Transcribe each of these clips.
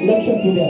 लक्ष असू द्या.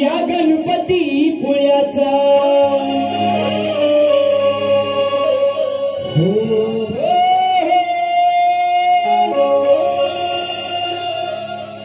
या गणपती पुण्याचा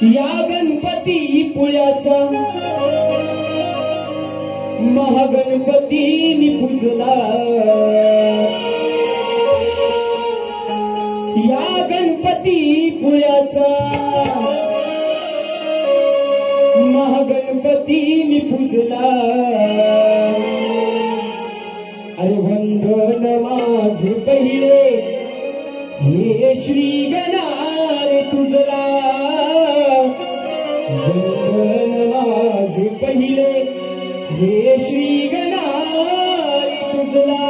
या गणपती पुण्याचा महागणपती पूजला. या गणपती पुण्याचा महागणपती पूजला. अरे वंदन माझे पहिले हे श्री गणारे तुझला. वंदन माझे पहिले हे श्री गणारे तुझला.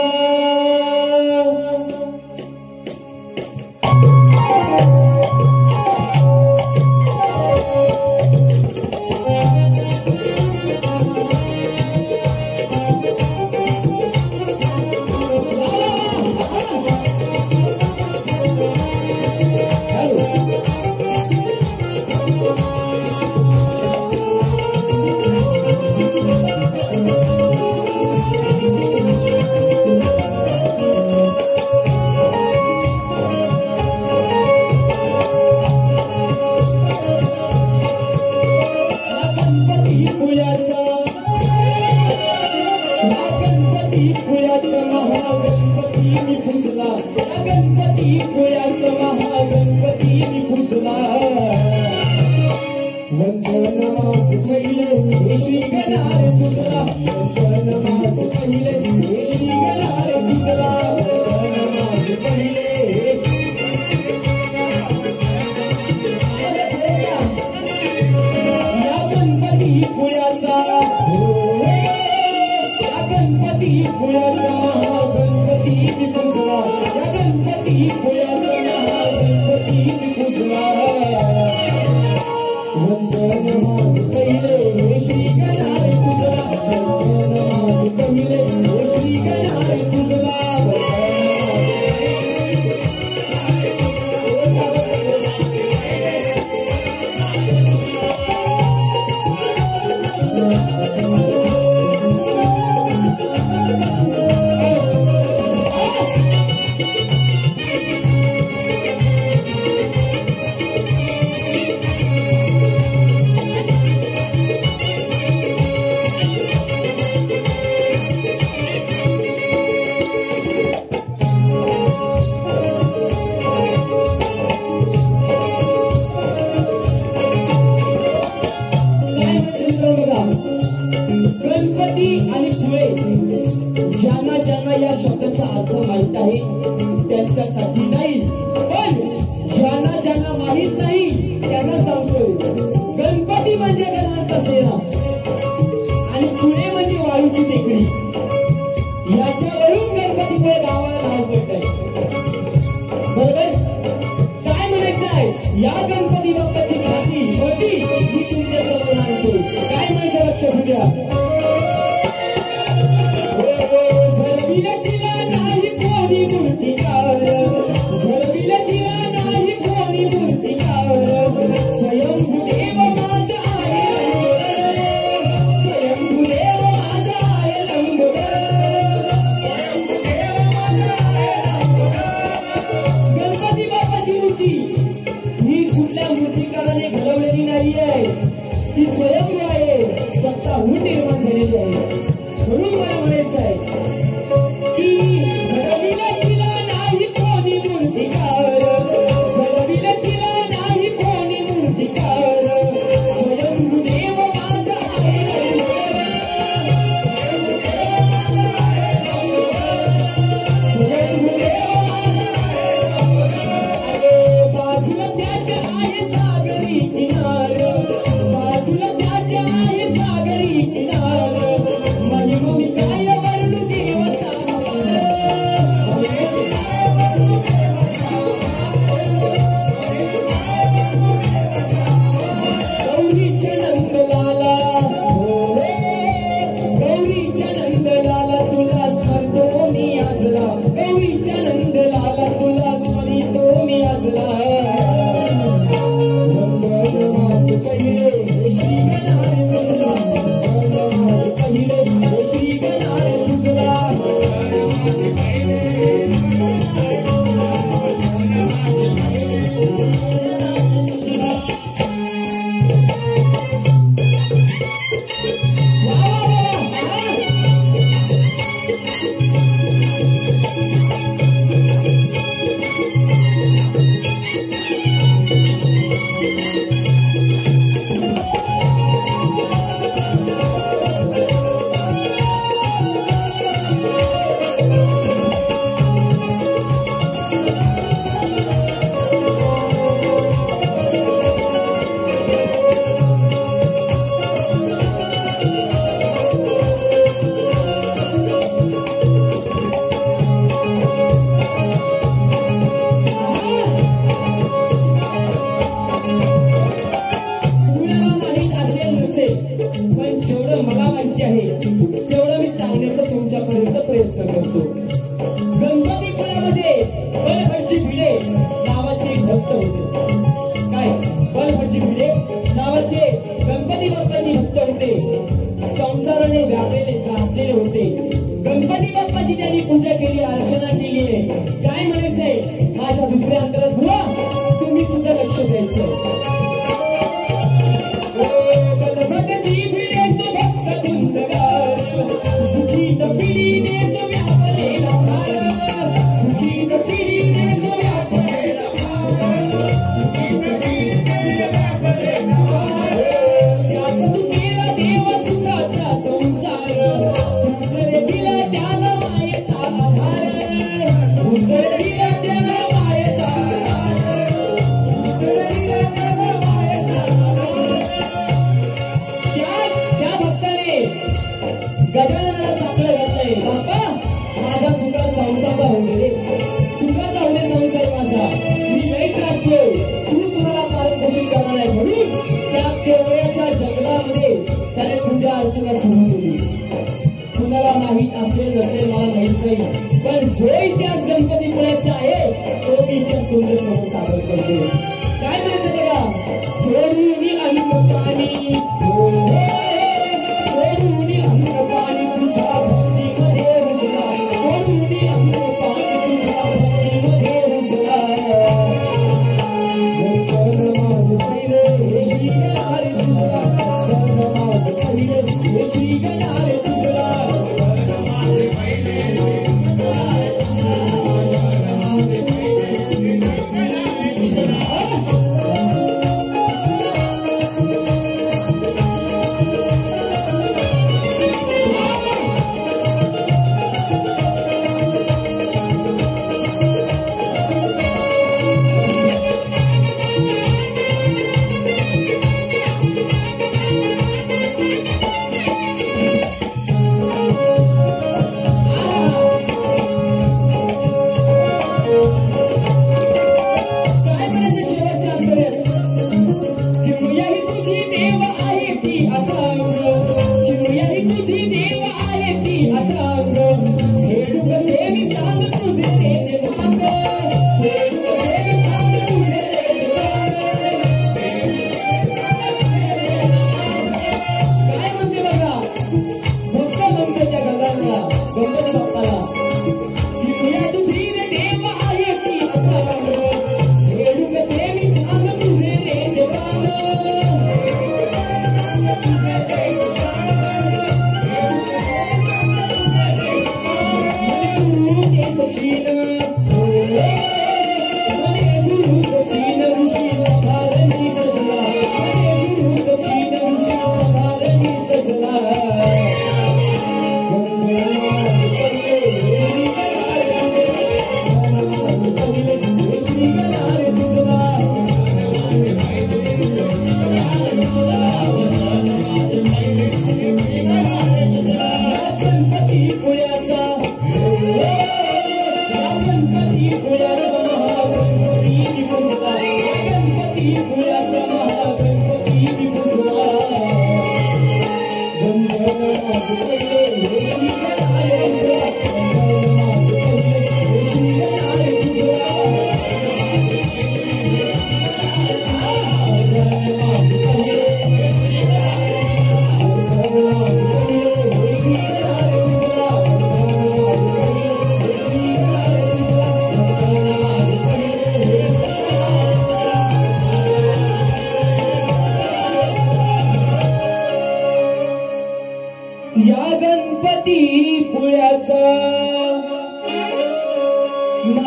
महागणपती पूजला. गणपती पुण्याचा महागणपती पूजला. वंदन माझे पहिले श्री गणारे तुझला. वंदन माझे पहिले श्री गणारे तुझला. वंदन माझे पहिले या गणपती पुण्याचा गणपती पुण्याचा महागणपती पूजला. या गणपती पुण्याचा महागणपती पूजला. वंदन माझे पहिले श्री गणारे तुझला. वंदन माझे पहिले श्री गणारे तुझला. गणपती आणि पुळे ज्यांना ज्यांना या शब्दाचा अर्थ माहित आहे त्यांच्यासाठी नाही, पण ज्यांना ज्यांना माहित नाही त्यांना सांगतो. गणपती म्हणजे गणांचा सेना आणि पुळे म्हणजे वाळूची टेकडी. याच्यावरून गणपतीपुळे गावाला नाव पडतंय. बरोबर काय म्हणायचं आहे? या गणपती बाप्पाची माती मोठी मी तुमच्या समोर आणतो. काय म्हणायचं लक्षात घ्या. ती स्वयंभू आहे, स्वतःहून निर्माण झालेली आहे. म्हणून मला म्हणायचं आहे की घडविलं तिला नाही कोणी मूर्तिकार. घडविलं तिला नाही कोणी मूर्तिकार. स्वयंभू देव माझा आहे. स्वयंभू देव बाजूला त्याच्या आहे सागरी किनार. बाजूला त्याच्या आहे सागरी किनार. गजाननाला सापडलं घातलंय बाप्पा माझा सुद्धा संसाचा होऊ दे सुखाचा होऊ दे संसार माझा मी लई त्रासलो तू तुम्हाला पालन पोषण करणार आहे म्हणून त्या केवळ्याच्या जंगलामध्ये त्याने पूजा अर्चना सुरू केली कुणाला माहीत असेल नसेल मला माहीत नाही पण जो इतिहास गणपतीपुळ्याचा आहे तो इतिहास तुमच्या समोर सादर करतो काय म्हणायचं बघा सोडून अन्न पाणी सोडून अन्न पाणी तुझ्या भक्तीमध्ये रुजला सोडून अन्न पाणी तुझ्या भक्तीमध्ये रुजला नमाज पहिले हे श्री गणारे तुझला नमाज पहिले हे श्री गणारे तुझला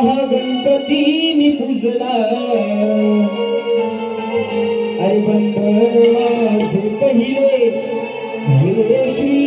महागणपतीनी पूजला अरे बंधन माझे पहिले हे श्री